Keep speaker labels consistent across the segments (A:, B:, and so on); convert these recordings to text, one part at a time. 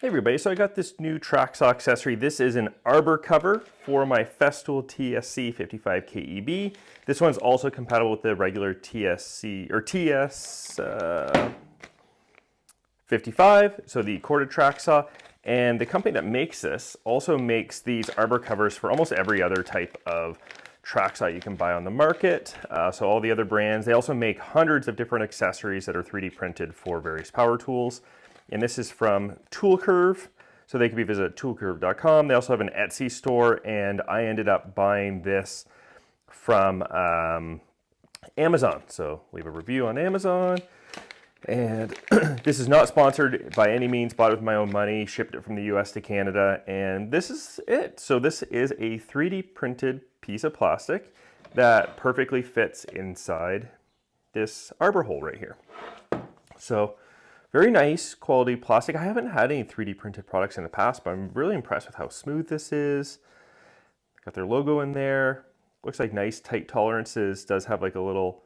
A: Hey everybody, so I got this new track saw accessory. This is an Arbor cover for my Festool TSC 55 KEB. This one's also compatible with the regular TSC or TS 55, so the corded track saw. And the company that makes this also makes these Arbor covers for almost every other type of track saw you can buy on the market. So all the other brands, they also make hundreds of different accessories that are 3D printed for various power tools. And this is from toolcurve, so they can be visited at toolcurve.com. They also have an Etsy store, and I ended up buying this from Amazon. So leave a review on Amazon. And this is not sponsored by any means, bought it with my own money, shipped it from the US to Canada, and this is it. So this is a 3D printed piece of plastic that perfectly fits inside this Arbor hole right here. So very nice quality plastic. I haven't had any 3D printed products in the past, but I'm really impressed with how smooth this is. Got their logo in there. Looks like nice tight tolerances. Does have like a little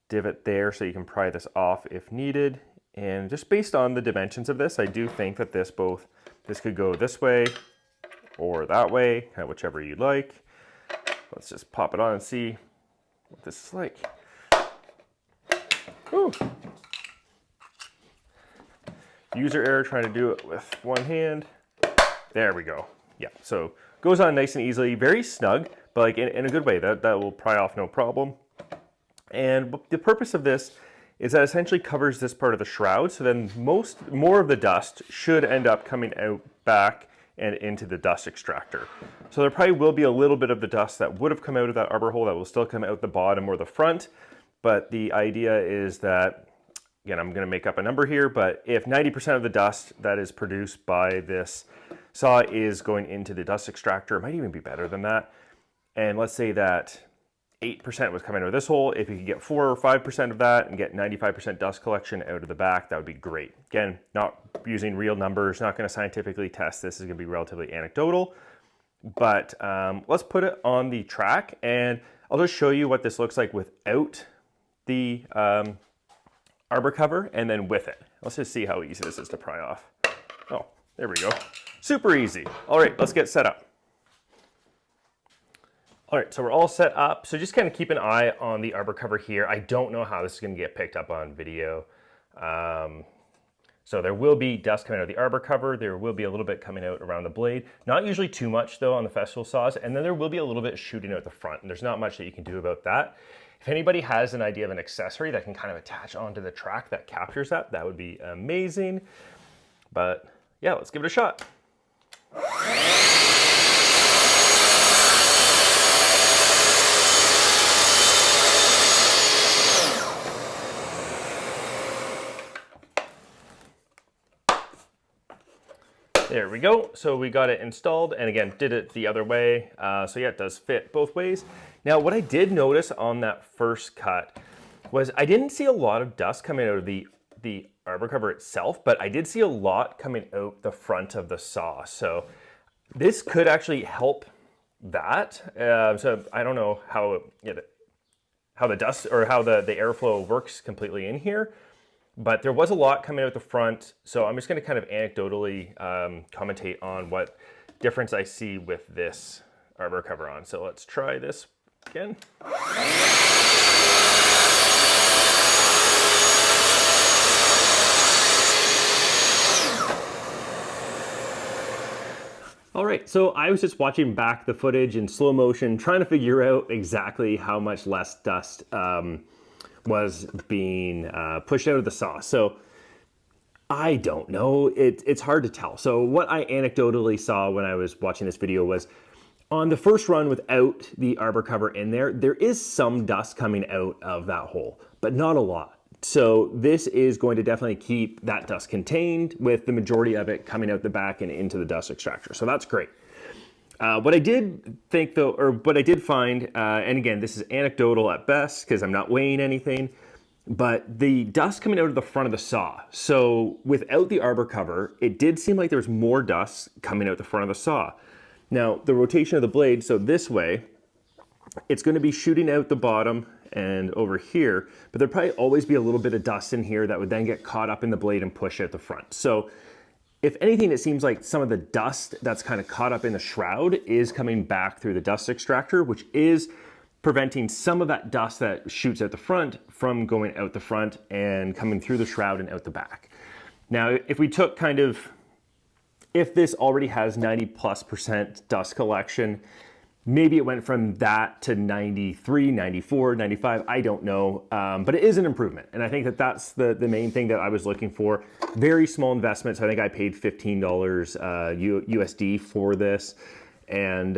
A: divot there so you can pry this off if needed. And just based on the dimensions of this, I do think that this could go this way or that way, kind of whichever you'd like. Let's just pop it on and see what this is like. Ooh. User error trying to do it with one hand. There we go. Yeah, so goes on nice and easily, very snug, but like in a good way. That will pry off no problem. And the purpose of this is that essentially covers this part of the shroud, so then more of the dust should end up coming out back and into the dust extractor. So there probably will be a little bit of the dust that would have come out of that Arbor hole that will still come out the bottom or the front, but the idea is that, again, I'm going to make up a number here, but if 90% of the dust that is produced by this saw is going into the dust extractor, it might even be better than that. And let's say that 8% was coming out of this hole. If you could get 4 or 5% of that and get 95% dust collection out of the back, that would be great. Again, not using real numbers, not going to scientifically test this. This is going to be relatively anecdotal. But let's put it on the track, and I'll just show you what this looks like without the Arbor cover, and then with it. Let's just see how easy this is to pry off. Oh, there we go. Super easy. All right, let's get set up. All right, so we're all set up. So just kind of keep an eye on the Arbor cover here. I don't know how this is going to get picked up on video. So there will be dust coming out of the Arbor cover. There will be a little bit coming out around the blade. Not usually too much though on the Festool saws. And then there will be a little bit shooting out the front. And there's not much that you can do about that. If anybody has an idea of an accessory that can kind of attach onto the track that captures that, that would be amazing. But yeah, let's give it a shot. There we go. So we got it installed, and again, did it the other way. So yeah, it does fit both ways. Now, what I did notice on that first cut was I didn't see a lot of dust coming out of the Arbor cover itself, but I did see a lot coming out the front of the saw. So this could actually help that. So I don't know how the dust or how the airflow works completely in here. But there was a lot coming out the front, so I'm just going to kind of anecdotally commentate on what difference I see with this Arbor cover on. So let's try this again. All right, so I was just watching back the footage in slow motion, trying to figure out exactly how much less dust was being pushed out of the saw. So I don't know, it's hard to tell. So what I anecdotally saw when I was watching this video was on the first run without the Arbor cover in there, there is some dust coming out of that hole, but not a lot. So this is going to definitely keep that dust contained with the majority of it coming out the back and into the dust extractor. So that's great. What I did think though, or what I did find, and again, this is anecdotal at best because I'm not weighing anything, but the dust coming out of the front of the saw. So without the Arbor cover, it did seem like there was more dust coming out the front of the saw. Now, the rotation of the blade, so this way, it's going to be shooting out the bottom and over here, but there'd probably always be a little bit of dust in here that would then get caught up in the blade and push out the front. So if anything, it seems like some of the dust that's kind of caught up in the shroud is coming back through the dust extractor, which is preventing some of that dust that shoots out the front from going out the front and coming through the shroud and out the back. Now, if we took kind of, if this already has 90+% dust collection, maybe it went from that to 93, 94, 95, I don't know, but it is an improvement. And I think that that's the main thing that I was looking for. Very small investment, so I think I paid $15 USD for this. And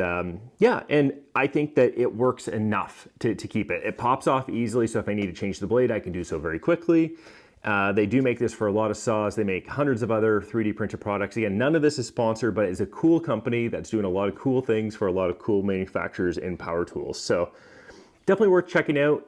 A: yeah, and I think that it works enough to keep it. It pops off easily, so if I need to change the blade, I can do so very quickly. They do make this for a lot of saws. They make hundreds of other 3D printed products. Again, none of this is sponsored, but it's a cool company that's doing a lot of cool things for a lot of cool manufacturers in power tools. So definitely worth checking out.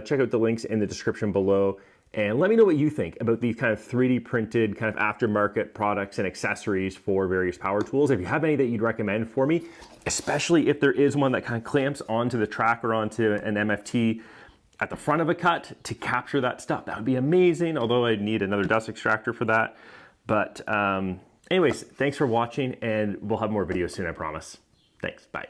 A: Check out the links in the description below. And let me know what you think about these kind of 3D printed kind of aftermarket products and accessories for various power tools. If you have any that you'd recommend for me, especially if there is one that kind of clamps onto the track or onto an MFT at the front of a cut to capture that stuff, that would be amazing. Although I'd need another dust extractor for that. But anyways, thanks for watching, and we'll have more videos soon, I promise. Thanks, bye.